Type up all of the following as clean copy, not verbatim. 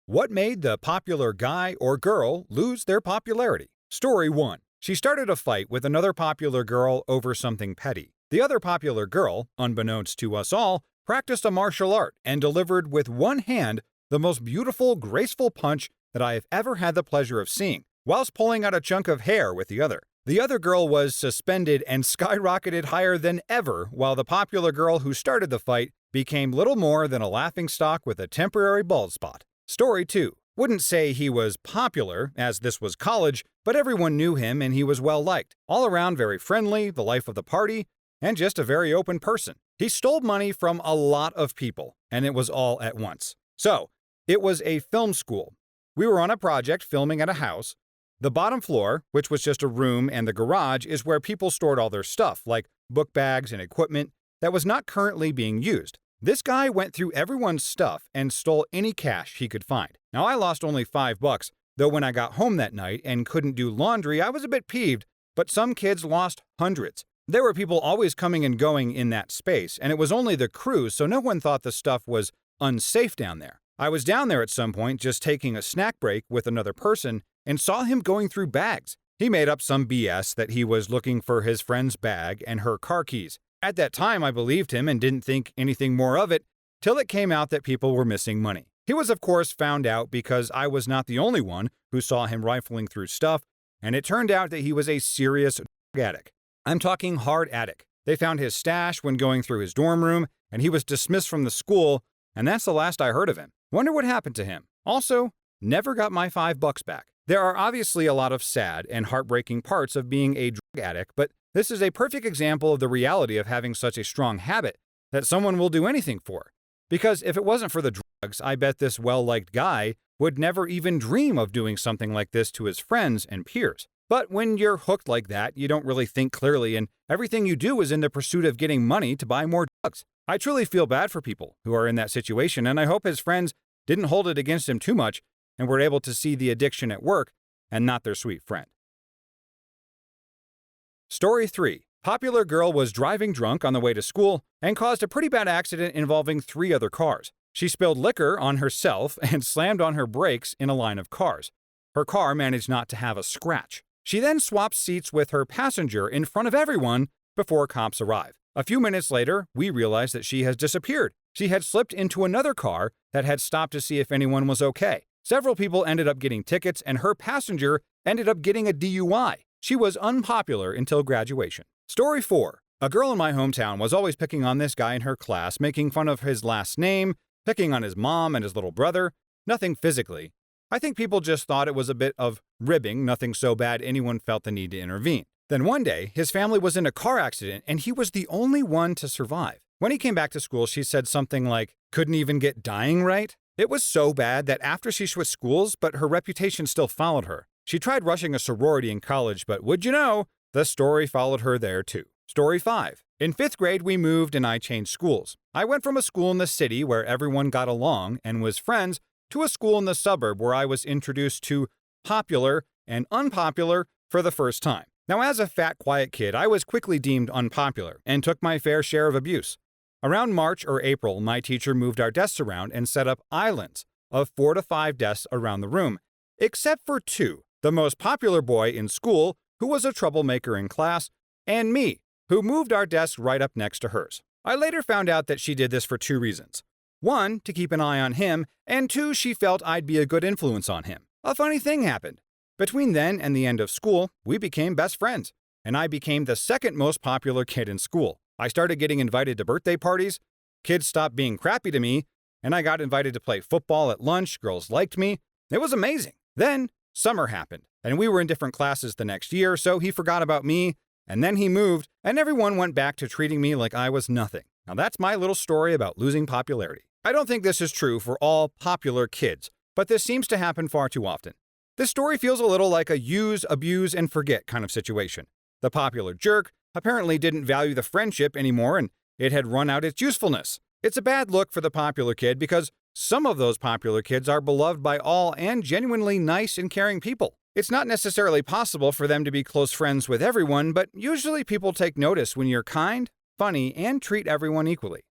What made the popular guy or girl lose their popularity? Story 1. She started a fight with another popular girl over something petty. The other popular girl, unbeknownst to us all, practiced a martial art and delivered with one hand the most beautiful, graceful punch that I have ever had the pleasure of seeing, whilst pulling out a chunk of hair with the other. The other girl was suspended and skyrocketed higher than ever, while the popular girl who started the fight became little more than a laughingstock with a temporary bald spot. Story 2. Wouldn't say he was popular, as this was college, but everyone knew him and he was well liked. All around very friendly, the life of the party, and just a very open person. He stole money from a lot of people, and it was all at once. So, it was a film school. We were on a project filming at a house. The bottom floor, which was just a room, and the garage is where people stored all their stuff, like book bags and equipment that was not currently being used. This guy went through everyone's stuff and stole any cash he could find. Now, I lost only $5, though when I got home that night and couldn't do laundry, I was a bit peeved, but some kids lost hundreds. There were people always coming and going in that space, and it was only the crew, so no one thought the stuff was unsafe down there. I was down there at some point just taking a snack break with another person and saw him going through bags. He made up some BS that he was looking for his friend's bag and her car keys. At that time, I believed him and didn't think anything more of it till it came out that people were missing money. He was, of course, found out because I was not the only one who saw him rifling through stuff, and it turned out that he was a serious drug addict. I'm talking hard addict. They found his stash when going through his dorm room, and he was dismissed from the school, and that's the last I heard of him. Wonder what happened to him. Also, never got my $5 back. There are obviously a lot of sad and heartbreaking parts of being a drug addict, but this is a perfect example of the reality of having such a strong habit that someone will do anything for. Because if it wasn't for the drugs, I bet this well-liked guy would never even dream of doing something like this to his friends and peers. But when you're hooked like that, you don't really think clearly, and everything you do is in the pursuit of getting money to buy more drugs. I truly feel bad for people who are in that situation, and I hope his friends didn't hold it against him too much and were able to see the addiction at work and not their sweet friend. Story 3. Popular girl was driving drunk on the way to school and caused a pretty bad accident involving 3 other cars. She spilled liquor on herself and slammed on her brakes in a line of cars. Her car managed not to have a scratch. She then swapped seats with her passenger in front of everyone before cops arrive. A few minutes later, we realized that she has disappeared. She had slipped into another car that had stopped to see if anyone was okay. Several people ended up getting tickets, and her passenger ended up getting a DUI. She was unpopular until graduation. Story 4. A girl in my hometown was always picking on this guy in her class, making fun of his last name, picking on his mom and his little brother. Nothing physically. I think people just thought it was a bit of ribbing, nothing so bad anyone felt the need to intervene. Then one day, his family was in a car accident, and he was the only one to survive. When he came back to school, she said something like, "Couldn't even get dying right?" It was so bad that after she switched schools, but her reputation still followed her. She tried rushing a sorority in college, but would you know, the story followed her there too. Story 5. In 5th grade, we moved and I changed schools. I went from a school in the city where everyone got along and was friends to a school in the suburb where I was introduced to popular and unpopular for the first time. Now, as a fat, quiet kid, I was quickly deemed unpopular and took my fair share of abuse. Around March or April, my teacher moved our desks around and set up islands of 4 to 5 desks around the room, except for 2, the most popular boy in school, who was a troublemaker in class, and me, who moved our desk right up next to hers. I later found out that she did this for 2 reasons. 1, to keep an eye on him, and 2, she felt I'd be a good influence on him. A funny thing happened. Between then and the end of school, we became best friends, and I became the second most popular kid in school. I started getting invited to birthday parties, kids stopped being crappy to me, and I got invited to play football at lunch. Girls liked me. It was amazing. Then, summer happened, and we were in different classes the next year, so he forgot about me, and then he moved, and everyone went back to treating me like I was nothing. Now that's my little story about losing popularity. I don't think this is true for all popular kids, but this seems to happen far too often. This story feels a little like a use, abuse, and forget kind of situation. The popular jerk apparently didn't value the friendship anymore and it had run out its usefulness. It's a bad look for the popular kid because some of those popular kids are beloved by all and genuinely nice and caring people. It's not necessarily possible for them to be close friends with everyone, but usually people take notice when you're kind, funny, and treat everyone equally.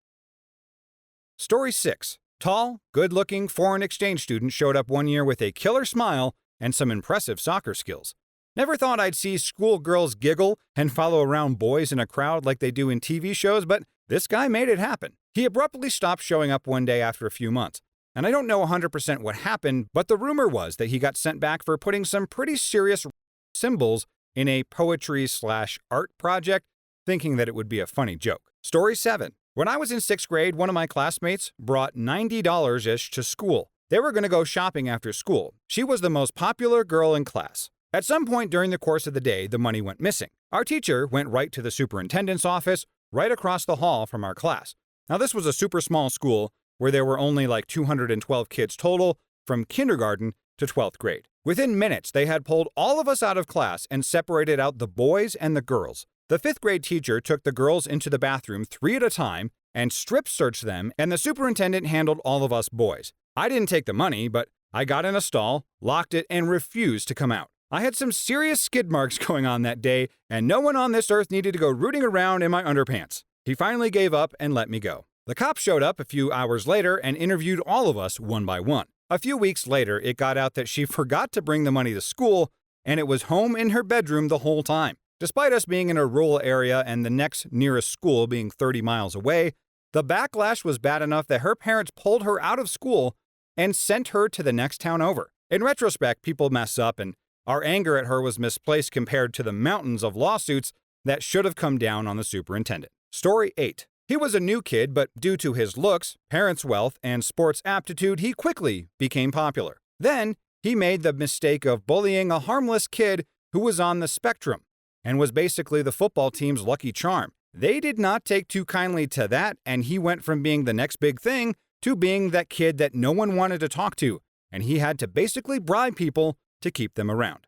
Story 6. Tall, good-looking foreign exchange student showed up one year with a killer smile and some impressive soccer skills. Never thought I'd see schoolgirls giggle and follow around boys in a crowd like they do in TV shows, but this guy made it happen. He abruptly stopped showing up one day after a few months. And I don't know 100% what happened, but the rumor was that he got sent back for putting some pretty serious symbols in a poetry/art project, thinking that it would be a funny joke. Story 7. When I was in 6th grade, one of my classmates brought $90-ish to school. They were going to go shopping after school. She was the most popular girl in class. At some point during the course of the day, the money went missing. Our teacher went right to the superintendent's office, right across the hall from our class. Now, this was a super small school where there were only like 212 kids total, from kindergarten to 12th grade. Within minutes, they had pulled all of us out of class and separated out the boys and the girls. The 5th grade teacher took the girls into the bathroom 3 at a time and strip searched them, and the superintendent handled all of us boys. I didn't take the money, but I got in a stall, locked it, and refused to come out. I had some serious skid marks going on that day, and no one on this earth needed to go rooting around in my underpants. He finally gave up and let me go. The cops showed up a few hours later and interviewed all of us one by one. A few weeks later, it got out that she forgot to bring the money to school, and it was home in her bedroom the whole time. Despite us being in a rural area and the next nearest school being 30 miles away, the backlash was bad enough that her parents pulled her out of school and sent her to the next town over. In retrospect, people mess up, and our anger at her was misplaced compared to the mountains of lawsuits that should have come down on the superintendent. Story 8. He was a new kid, but due to his looks, parents' wealth, and sports aptitude, he quickly became popular. Then, he made the mistake of bullying a harmless kid who was on the spectrum and was basically the football team's lucky charm. They did not take too kindly to that, and he went from being the next big thing to being that kid that no one wanted to talk to, and he had to basically bribe people to keep them around.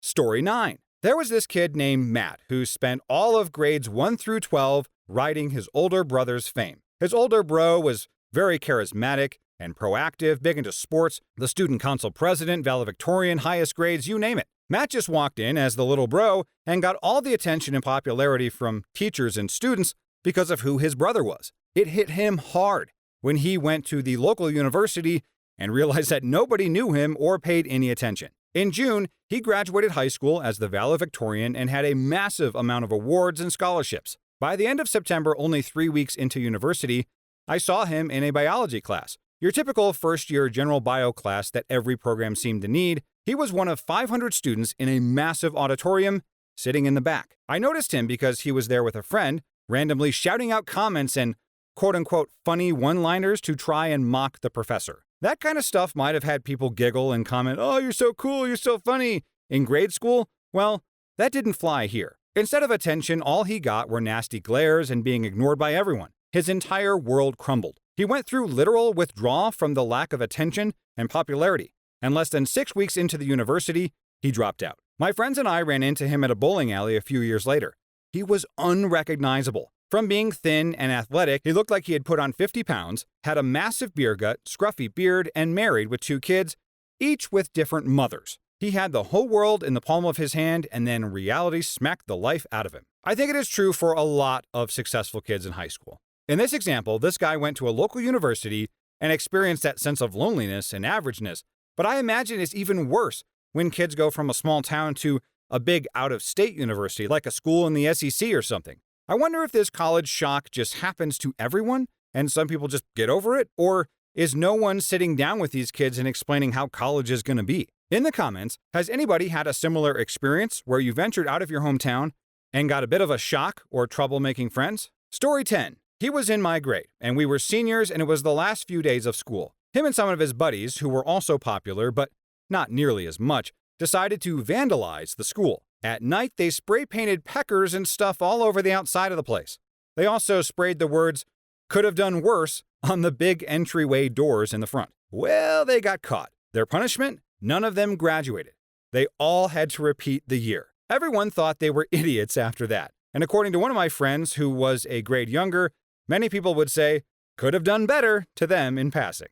Story 9. There was this kid named Matt who spent all of grades 1 through 12 riding his older brother's fame. His older bro was very charismatic and proactive, big into sports, the student council president, valedictorian, highest grades, you name it. Matt just walked in as the little bro and got all the attention and popularity from teachers and students because of who his brother was. It hit him hard when he went to the local university and realized that nobody knew him or paid any attention. In June, he graduated high school as the valedictorian and had a massive amount of awards and scholarships. By the end of September, only 3 weeks into university, I saw him in a biology class. Your typical first-year general bio class that every program seemed to need. He was one of 500 students in a massive auditorium, sitting in the back. I noticed him because he was there with a friend, randomly shouting out comments and quote-unquote funny one-liners to try and mock the professor. That kind of stuff might have had people giggle and comment, "Oh, you're so cool, you're so funny." In grade school, well, that didn't fly here. Instead of attention, all he got were nasty glares and being ignored by everyone. His entire world crumbled. He went through literal withdrawal from the lack of attention and popularity, and less than 6 weeks into the university, he dropped out. My friends and I ran into him at a bowling alley a few years later. He was unrecognizable. From being thin and athletic, he looked like he had put on 50 pounds, had a massive beer gut, scruffy beard, and married with 2 kids, each with different mothers. He had the whole world in the palm of his hand, and then reality smacked the life out of him. I think it is true for a lot of successful kids in high school. In this example, this guy went to a local university and experienced that sense of loneliness and averageness, but I imagine it's even worse when kids go from a small town to a big out-of-state university, like a school in the SEC or something. I wonder if this college shock just happens to everyone, and some people just get over it, or is no one sitting down with these kids and explaining how college is going to be? In the comments, has anybody had a similar experience where you ventured out of your hometown and got a bit of a shock or trouble making friends? Story 10. He was in my grade, and we were seniors, and it was the last few days of school. Him and some of his buddies, who were also popular, but not nearly as much, decided to vandalize the school. At night, they spray-painted peckers and stuff all over the outside of the place. They also sprayed the words, "could have done worse," on the big entryway doors in the front. Well, they got caught. Their punishment? None of them graduated. They all had to repeat the year. Everyone thought they were idiots after that. And according to one of my friends who was a grade younger, many people would say, "could have done better" to them in passing.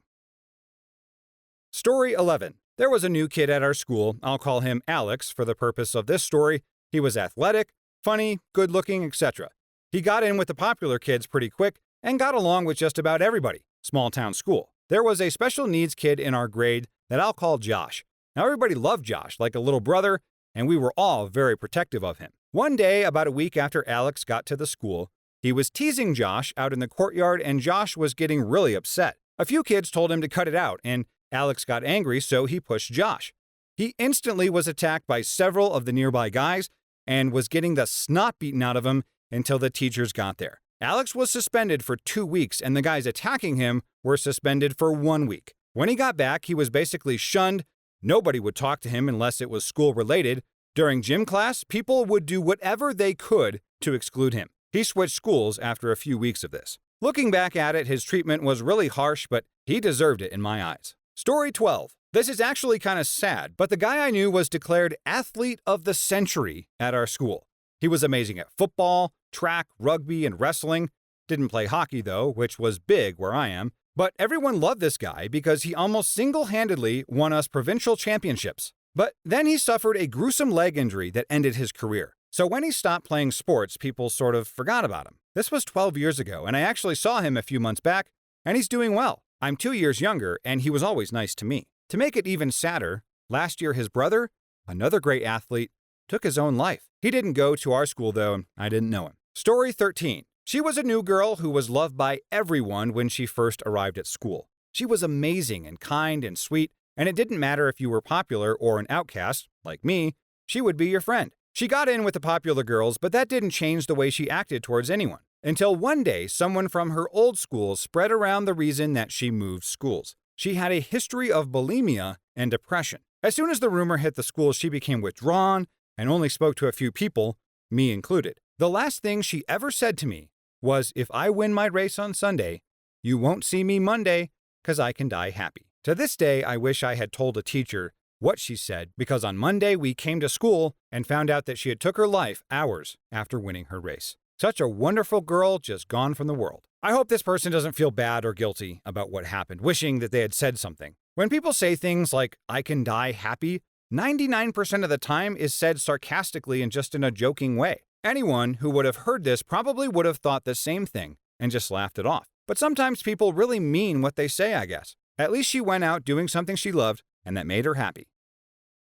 Story 11. There was a new kid at our school. I'll call him Alex for the purpose of this story. He was athletic, funny, good-looking, etc. He got in with the popular kids pretty quick, and got along with just about everybody. Small town school. There was a special needs kid in our grade that I'll call Josh. Now everybody loved Josh like a little brother, and we were all very protective of him. One day, about a week after Alex got to the school, he was teasing Josh out in the courtyard, and Josh was getting really upset. A few kids told him to cut it out, and Alex got angry, so he pushed Josh. He instantly was attacked by several of the nearby guys and was getting the snot beaten out of him until the teachers got there. Alex was suspended for 2 weeks, and the guys attacking him were suspended for 1 week. When he got back, he was basically shunned. Nobody would talk to him unless it was school-related. During gym class, people would do whatever they could to exclude him. He switched schools after a few weeks of this. Looking back at it, his treatment was really harsh, but he deserved it in my eyes. Story 12. This is actually kind of sad, but the guy I knew was declared Athlete of the Century at our school. He was amazing at football, track, rugby, and wrestling. Didn't play hockey though, which was big where I am. But everyone loved this guy because he almost single-handedly won us provincial championships. But then he suffered a gruesome leg injury that ended his career. So when he stopped playing sports, people sort of forgot about him. This was 12 years ago, and I actually saw him a few months back, and he's doing well. I'm 2 years younger, and he was always nice to me. To make it even sadder, last year his brother, another great athlete, took his own life. He didn't go to our school though, and I didn't know him. Story 13. She was a new girl who was loved by everyone when she first arrived at school. She was amazing and kind and sweet, and it didn't matter if you were popular or an outcast, like me, she would be your friend. She got in with the popular girls, but that didn't change the way she acted towards anyone. Until one day, someone from her old school spread around the reason that she moved schools. She had a history of bulimia and depression. As soon as the rumor hit the school, she became withdrawn and only spoke to a few people, me included. The last thing she ever said to me was, "If I win my race on Sunday, you won't see me Monday because I can die happy." To this day, I wish I had told a teacher what she said, because on Monday we came to school and found out that she had took her life hours after winning her race. Such a wonderful girl, just gone from the world. I hope this person doesn't feel bad or guilty about what happened, wishing that they had said something. When people say things like, "I can die happy," 99% of the time is said sarcastically and just in a joking way. Anyone who would have heard this probably would have thought the same thing and just laughed it off. But sometimes people really mean what they say, I guess. At least she went out doing something she loved, and that made her happy.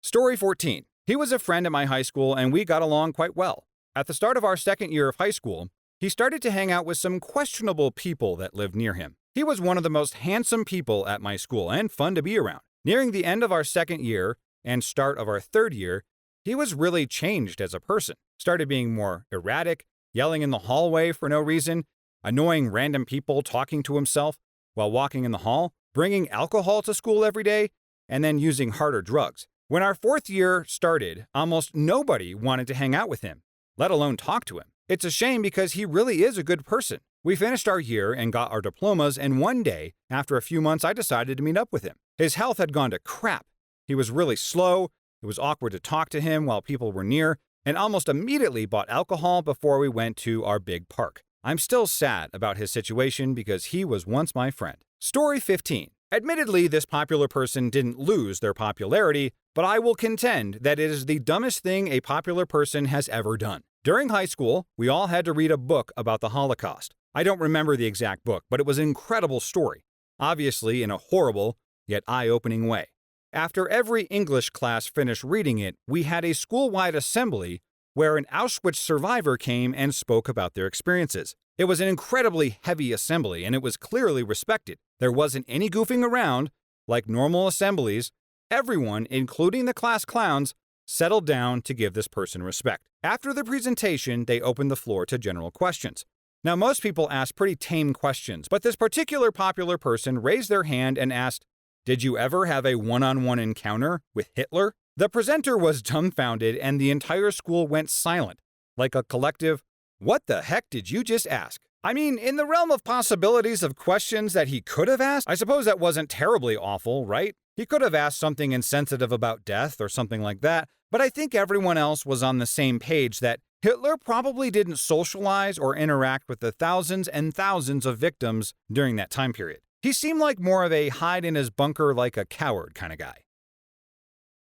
Story 14. He was a friend at my high school, and we got along quite well. At the start of our second year of high school, he started to hang out with some questionable people that lived near him. He was one of the most handsome people at my school and fun to be around. Nearing the end of our second year and start of our third year, he was really changed as a person. Started being more erratic, yelling in the hallway for no reason, annoying random people, talking to himself while walking in the hall, bringing alcohol to school every day, and then using harder drugs. When our fourth year started, almost nobody wanted to hang out with him, let alone talk to him. It's a shame because he really is a good person. We finished our year and got our diplomas, and one day, after a few months, I decided to meet up with him. His health had gone to crap. He was really slow, it was awkward to talk to him while people were near, and almost immediately bought alcohol before we went to our big park. I'm still sad about his situation because he was once my friend. Story 15. Admittedly, this popular person didn't lose their popularity, but I will contend that it is the dumbest thing a popular person has ever done. During high school, we all had to read a book about the Holocaust. I don't remember the exact book, but it was an incredible story, obviously in a horrible, yet eye-opening way. After every English class finished reading it, we had a school-wide assembly where an Auschwitz survivor came and spoke about their experiences. It was an incredibly heavy assembly, and it was clearly respected. There wasn't any goofing around. Like normal assemblies, everyone, including the class clowns, settled down to give this person respect. After the presentation, they opened the floor to general questions. Now, most people ask pretty tame questions, but this particular popular person raised their hand and asked, "Did you ever have a one-on-one encounter with Hitler?" The presenter was dumbfounded, and the entire school went silent, like a collective, "What the heck did you just ask?" I mean, in the realm of possibilities of questions that he could have asked, I suppose that wasn't terribly awful, right? He could have asked something insensitive about death or something like that, but I think everyone else was on the same page that Hitler probably didn't socialize or interact with the thousands and thousands of victims during that time period. He seemed like more of a hide in his bunker like a coward kind of guy.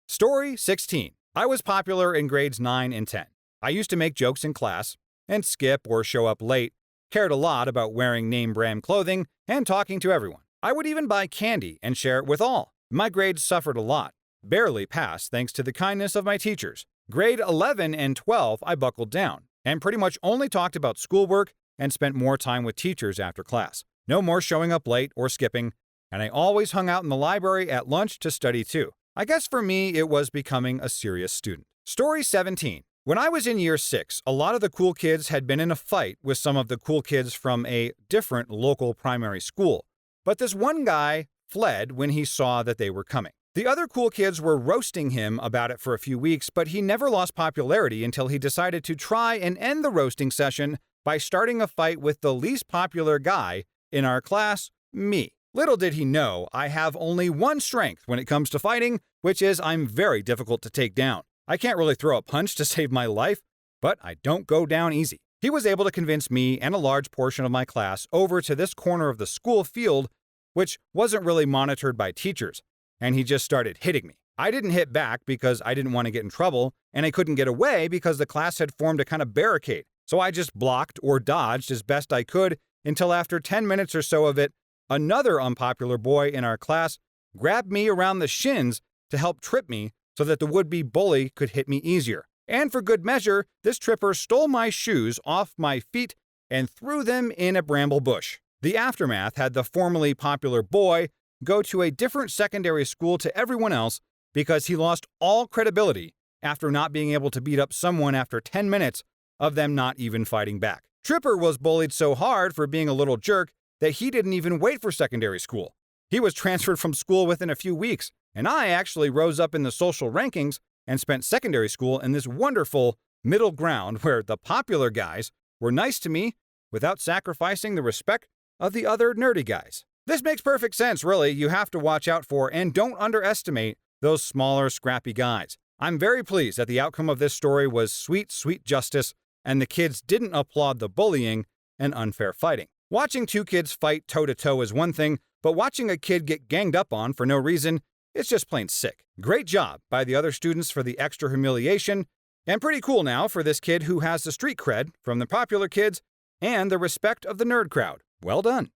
Story 16. I was popular in grades 9 and 10. I used to make jokes in class and skip or show up late, cared a lot about wearing name-brand clothing and talking to everyone. I would even buy candy and share it with all. My grades suffered a lot, barely passed thanks to the kindness of my teachers. Grade 11 and 12 I buckled down, and pretty much only talked about schoolwork and spent more time with teachers after class. No more showing up late or skipping, and I always hung out in the library at lunch to study too. I guess for me it was becoming a serious student. Story 17. When I was in year 6, a lot of the cool kids had been in a fight with some of the cool kids from a different local primary school, but this one guy fled when he saw that they were coming. The other cool kids were roasting him about it for a few weeks, but he never lost popularity until he decided to try and end the roasting session by starting a fight with the least popular guy in our class, me. Little did he know, I have only one strength when it comes to fighting, which is I'm very difficult to take down. I can't really throw a punch to save my life, but I don't go down easy. He was able to convince me and a large portion of my class over to this corner of the school field, which wasn't really monitored by teachers, and he just started hitting me. I didn't hit back because I didn't want to get in trouble, and I couldn't get away because the class had formed a kind of barricade, so I just blocked or dodged as best I could until after 10 minutes or so of it, another unpopular boy in our class grabbed me around the shins to help trip me so that the would-be bully could hit me easier. And for good measure, this tripper stole my shoes off my feet and threw them in a bramble bush. The aftermath had the formerly popular boy go to a different secondary school to everyone else because he lost all credibility after not being able to beat up someone after 10 minutes of them not even fighting back. Tripper was bullied so hard for being a little jerk that he didn't even wait for secondary school. He was transferred from school within a few weeks, and I actually rose up in the social rankings and spent secondary school in this wonderful middle ground where the popular guys were nice to me without sacrificing the respect of the other nerdy guys. This makes perfect sense, really. You have to watch out for and don't underestimate those smaller, scrappy guys. I'm very pleased that the outcome of this story was sweet, sweet justice, and the kids didn't applaud the bullying and unfair fighting. Watching two kids fight toe-to-toe is one thing, but watching a kid get ganged up on for no reason, it's just plain sick. Great job by the other students for the extra humiliation, and pretty cool now for this kid who has the street cred from the popular kids and the respect of the nerd crowd. Well done.